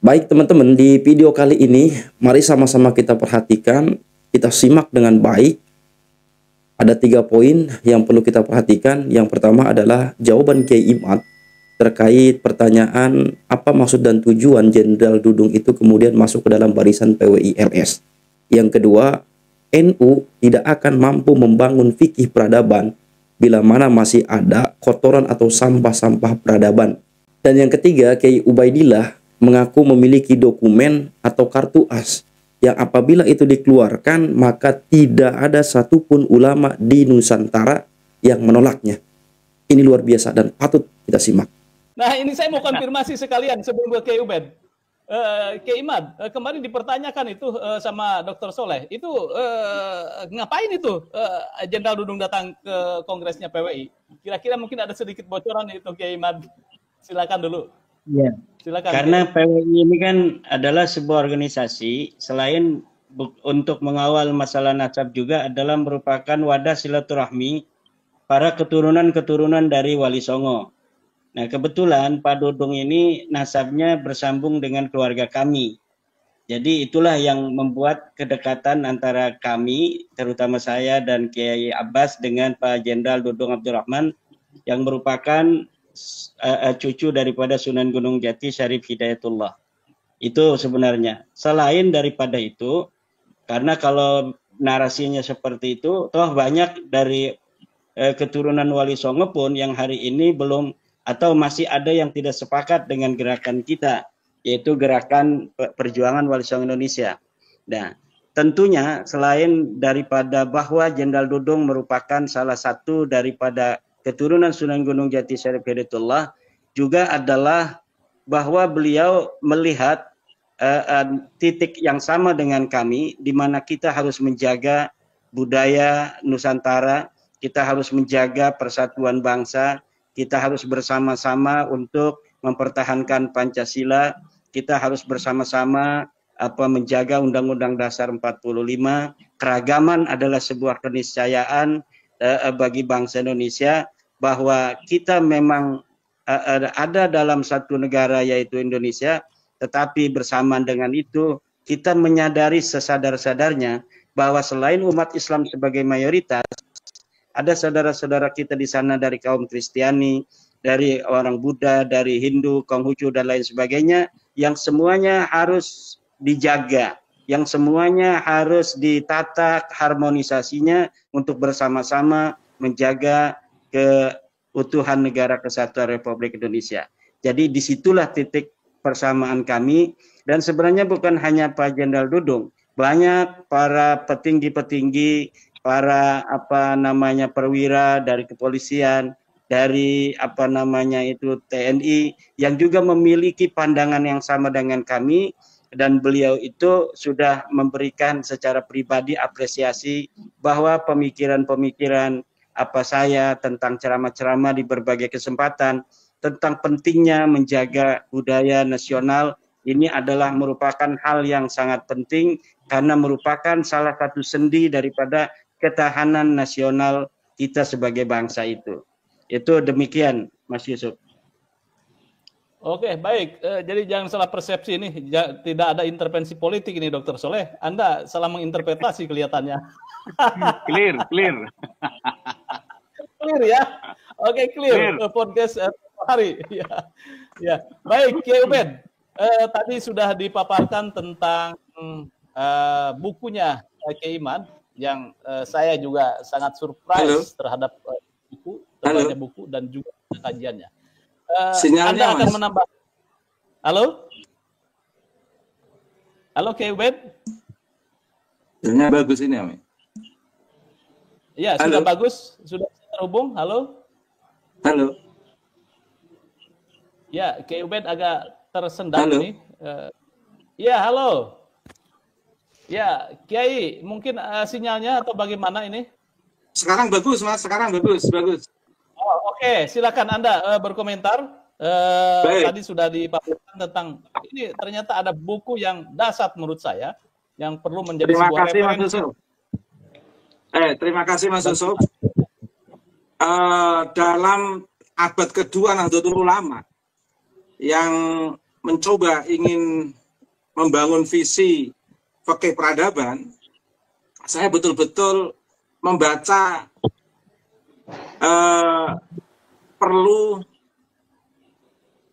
Baik teman-teman, di video kali ini mari sama-sama kita perhatikan, kita simak dengan baik. Ada 3 poin yang perlu kita perhatikan. Yang pertama adalah jawaban Kiai Imad terkait pertanyaan apa maksud dan tujuan Jenderal Dudung itu kemudian masuk ke dalam barisan PWI LS. Yang kedua, NU tidak akan mampu membangun fikih peradaban bila mana masih ada kotoran atau sampah-sampah peradaban. Dan yang ketiga, Kiai Ubaidillah mengaku memiliki dokumen atau kartu as yang apabila itu dikeluarkan maka tidak ada satupun ulama di Nusantara yang menolaknya. Ini luar biasa dan patut kita simak. Nah, ini saya mau konfirmasi sekalian sebelum ke Kiai Ubed. Kiai Imad, kemarin dipertanyakan itu sama Dr. Soleh, itu ngapain itu Jenderal Dudung datang ke kongresnya PWI? Kira-kira mungkin ada sedikit bocoran itu, Kiai Imad. Silakan dulu. Iya. Silakan. Karena PWI ini kan adalah sebuah organisasi, selain untuk mengawal masalah nasab juga adalah merupakan wadah silaturahmi para keturunan-keturunan dari Wali Songo. Nah, kebetulan Pak Dudung ini nasabnya bersambung dengan keluarga kami. Jadi itulah yang membuat kedekatan antara kami, terutama saya dan Kiai Abbas dengan Pak Jenderal Dudung Abdurrahman yang merupakan cucu daripada Sunan Gunung Jati Syarif Hidayatullah. Itu sebenarnya. Selain daripada itu, karena kalau narasinya seperti itu, toh banyak dari keturunan Wali Songo pun yang hari ini belum atau masih ada yang tidak sepakat dengan gerakan kita, yaitu gerakan perjuangan Wali Songo Indonesia. Nah, tentunya selain daripada bahwa Jenderal Dudung merupakan salah satu daripada keturunan Sunan Gunung Jati Syarif Hidayatullah, juga adalah bahwa beliau melihat titik yang sama dengan kami, di mana kita harus menjaga budaya Nusantara, kita harus menjaga persatuan bangsa, kita harus bersama-sama untuk mempertahankan Pancasila, kita harus bersama-sama menjaga Undang-Undang Dasar 45. Keragaman adalah sebuah keniscayaan bagi bangsa Indonesia, bahwa kita memang ada dalam satu negara yaitu Indonesia, tetapi bersamaan dengan itu kita menyadari sesadar-sadarnya bahwa selain umat Islam sebagai mayoritas, ada saudara-saudara kita di sana dari kaum Kristiani, dari orang Buddha, dari Hindu, Konghucu, dan lain sebagainya, yang semuanya harus dijaga, yang semuanya harus ditata harmonisasinya untuk bersama-sama menjaga keutuhan negara kesatuan Republik Indonesia. Jadi disitulah titik persamaan kami, dan sebenarnya bukan hanya Pak Jenderal Dudung, banyak para petinggi-petinggi, para perwira dari kepolisian, dari TNI yang juga memiliki pandangan yang sama dengan kami, dan beliau itu sudah memberikan secara pribadi apresiasi bahwa pemikiran-pemikiran saya tentang ceramah-ceramah di berbagai kesempatan tentang pentingnya menjaga budaya nasional ini adalah merupakan hal yang sangat penting, karena merupakan salah satu sendi daripada ketahanan nasional kita sebagai bangsa itu. Itu demikian, Mas Yusuf. Oke, baik. Jadi jangan salah persepsi ini. Tidak ada intervensi politik ini, Dr. Soleh. Anda salah menginterpretasi kelihatannya. Clear. Clear ya? Oke, clear. Podcast hari. Ya. Baik, Kiai Ubed. Tadi sudah dipaparkan tentang bukunya Kiai Imad, yang saya juga sangat surprise terhadap tebalnya buku dan juga kajiannya. Sinyalnya, Anda akan Mas. menambah. Halo Kiai Ubed. Sinyalnya bagus ini, Ami. Ya, sudah bagus, sudah terhubung. Halo. Ya, Kiai Ubed agak tersendat ini. Ya, halo. Ya, Kiai, mungkin sinyalnya atau bagaimana ini? Sekarang bagus, Mas. Sekarang bagus. Oh, oke, silakan Anda berkomentar. Tadi sudah dipaparkan tentang ini, ternyata ada buku yang dahsyat menurut saya, yang perlu menjadi sebuah referensi. Terima kasih, Mas Yusuf. Dalam abad kedua Nahdlatul Ulama yang mencoba ingin membangun visi fikih peradaban, saya betul-betul membaca perlu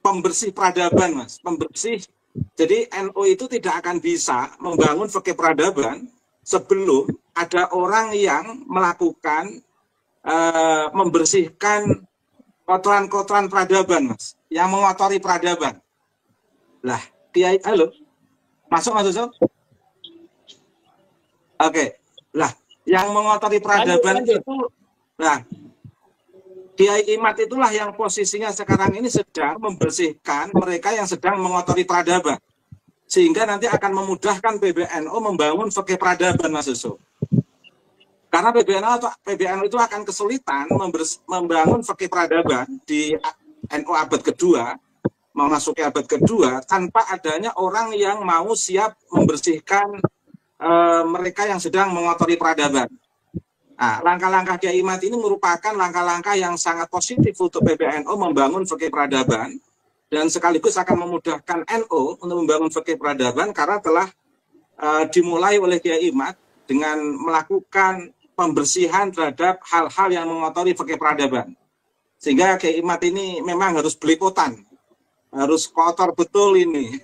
pembersih peradaban, Mas. Pembersih. Jadi NU itu tidak akan bisa membangun fikih peradaban sebelum ada orang yang melakukan membersihkan kotoran-kotoran peradaban, Mas, yang mengotori peradaban. Lah, Kiai, halo, masuk Mas Yusuf? Oke, lah, yang mengotori peradaban Lanjut. itu, lah, Kiai Imad itulah yang posisinya sekarang ini sedang membersihkan mereka yang sedang mengotori peradaban. Sehingga nanti akan memudahkan PBNU membangun fikih peradaban, Mas Yusuf. Karena PBNU itu akan kesulitan membangun fikih peradaban di NU abad kedua, memasuki abad kedua, tanpa adanya orang yang mau siap membersihkan mereka yang sedang mengotori peradaban. Nah, langkah-langkah Kiai Imad ini merupakan langkah-langkah yang sangat positif untuk PBNU membangun fikih peradaban dan sekaligus akan memudahkan NU untuk membangun fikih peradaban karena telah dimulai oleh Kiai Imad dengan melakukan pembersihan terhadap hal-hal yang mengotori fikih peradaban. Sehingga Kiai Imad ini memang harus belipotan, harus kotor betul ini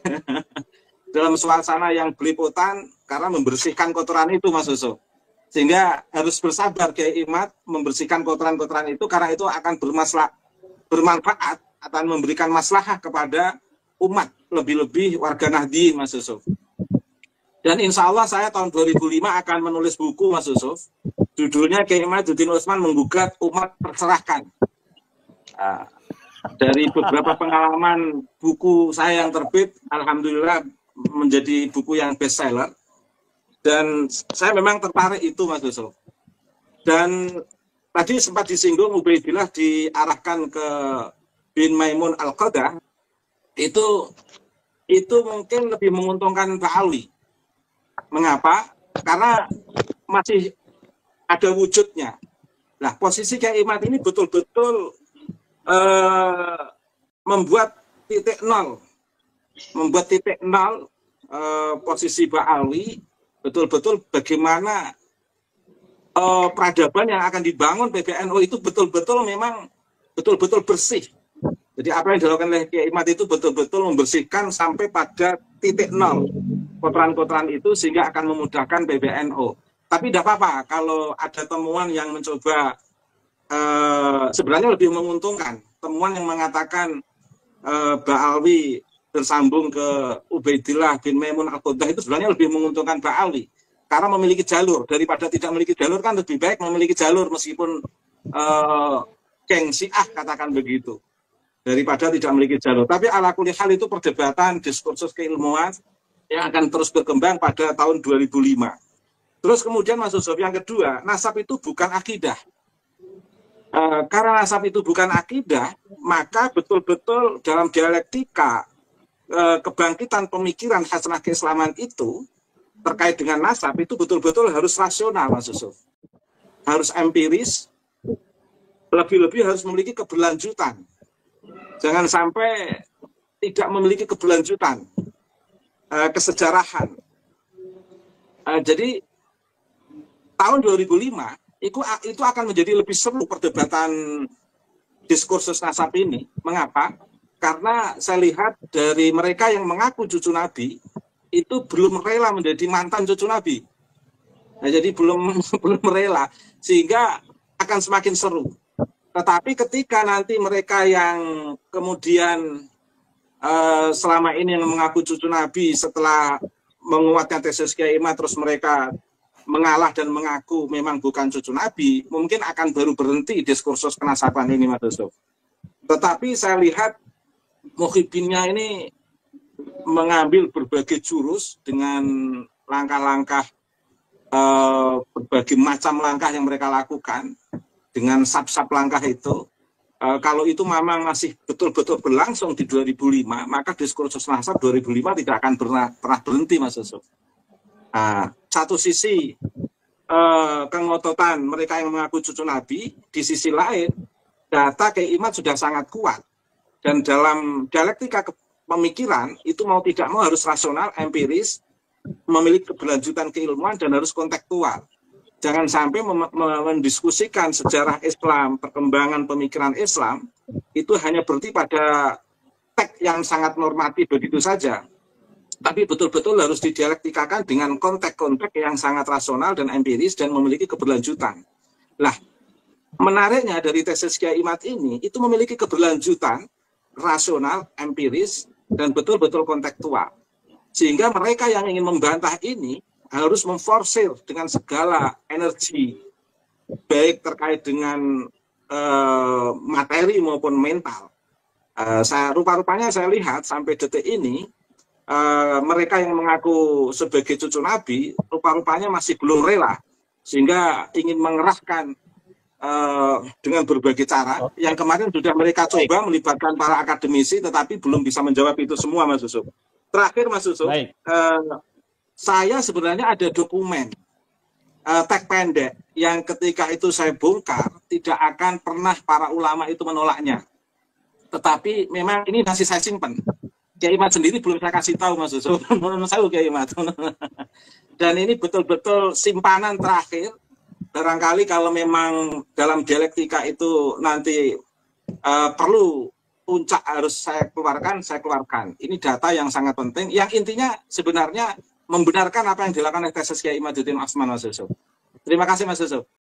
dalam suasana yang belipotan karena membersihkan kotoran itu, Mas Yusuf. Sehingga harus bersabar Kiai Imad membersihkan kotoran-kotoran itu karena itu akan bermanfaat, akan memberikan maslahah kepada umat, lebih-lebih warga Nahdien, Mas Yusuf. Dan insya Allah saya tahun 2005 akan menulis buku, Mas Yusuf. Judulnya Kiai Imaduddin Utsman menggugat umat terserahkan. Nah, dari beberapa pengalaman buku saya yang terbit, alhamdulillah menjadi buku yang bestseller. Dan saya memang tertarik itu, Mas Yusuf. Dan tadi sempat disinggung Ubaidillah diarahkan ke bin Maimun Al-Qadah, itu mungkin lebih menguntungkan Pak Ali. Mengapa? Karena masih ada wujudnya. Nah, posisi Kiai Imad ini betul-betul membuat titik nol. Membuat titik nol posisi Pak Ali, betul-betul bagaimana peradaban yang akan dibangun PBNU itu betul-betul memang betul-betul bersih. Jadi apa yang dilakukan oleh Kiai Imad itu betul-betul membersihkan sampai pada titik nol kotoran-kotoran itu sehingga akan memudahkan PBNU. Tapi tidak apa-apa kalau ada temuan yang mencoba sebenarnya lebih menguntungkan. Temuan yang mengatakan Ba'alwi bersambung ke Ubaidillah bin Maimun Al-Qadah itu sebenarnya lebih menguntungkan Ba'alwi. Karena memiliki jalur. Daripada tidak memiliki jalur kan lebih baik memiliki jalur meskipun geng Syiah katakan begitu. Daripada tidak memiliki jalur. Tapi ala kulli hal itu perdebatan, diskursus keilmuan yang akan terus berkembang pada tahun 2005. Terus kemudian Mas Yusuf, yang kedua, nasab itu bukan akidah. Karena nasab itu bukan akidah, maka betul-betul dalam dialektika kebangkitan pemikiran hasanah keislaman itu terkait dengan nasab itu betul-betul harus rasional, Mas Yusuf. Harus empiris, lebih-lebih harus memiliki keberlanjutan. Jangan sampai tidak memiliki keberlanjutan, kesejarahan. Jadi tahun 2005 itu akan menjadi lebih seru perdebatan diskursus nasab ini. Mengapa? Karena saya lihat dari mereka yang mengaku cucu Nabi itu belum rela menjadi mantan cucu Nabi. Nah, jadi belum rela, sehingga akan semakin seru. Tetapi ketika nanti mereka yang kemudian selama ini yang mengaku cucu Nabi setelah menguatkan tesis Kiai Imad terus mereka mengalah dan mengaku memang bukan cucu Nabi, mungkin akan baru berhenti diskursus kenasaban ini, Mas Yusuf. Tetapi saya lihat Muhyiddinnya ini mengambil berbagai jurus dengan langkah-langkah berbagai macam langkah yang mereka lakukan dengan sub-sub langkah itu. Kalau itu memang masih betul-betul berlangsung di 2005, maka diskursus nasab 2005 tidak akan pernah berhenti, Mas Yusuf. Satu sisi kengototan mereka yang mengaku cucu Nabi, di sisi lain data Kiai Imad sudah sangat kuat dan dalam dialektika pemikiran itu mau tidak mau harus rasional, empiris, memiliki keberlanjutan keilmuan, dan harus kontekstual. Jangan sampai mendiskusikan sejarah Islam, perkembangan pemikiran Islam, itu hanya berhenti pada teks yang sangat normatif begitu saja. Tapi betul-betul harus didialektikakan dengan konteks-konteks yang sangat rasional dan empiris dan memiliki keberlanjutan. Lah, menariknya dari tesis Kiai Imad ini, itu memiliki keberlanjutan, rasional, empiris, dan betul-betul kontekstual. Sehingga mereka yang ingin membantah ini harus memforsir dengan segala energi, baik terkait dengan materi maupun mental. Rupa-rupanya saya lihat sampai detik ini, mereka yang mengaku sebagai cucu Nabi, rupa-rupanya masih belum rela, sehingga ingin mengerahkan dengan berbagai cara. Yang kemarin sudah mereka coba melibatkan para akademisi, tetapi belum bisa menjawab itu semua, Mas Yusuf. Terakhir, Mas Yusuf, saya sebenarnya ada dokumen teks pendek yang ketika itu saya bongkar, tidak akan pernah para ulama itu menolaknya. Tetapi memang ini masih saya simpan. Kiai Imad sendiri belum saya kasih tahu, Mas Yusuf. Menurut saya Kiai Imad. Dan ini betul-betul simpanan terakhir. Barangkali kalau memang dalam dialektika itu nanti perlu puncak harus saya keluarkan, saya keluarkan. Ini data yang sangat penting. Yang intinya sebenarnya membenarkan apa yang dilakukan oleh tesis Kiai Imaduddin Utsman, Mas Yusuf. Terima kasih, Mas Yusuf.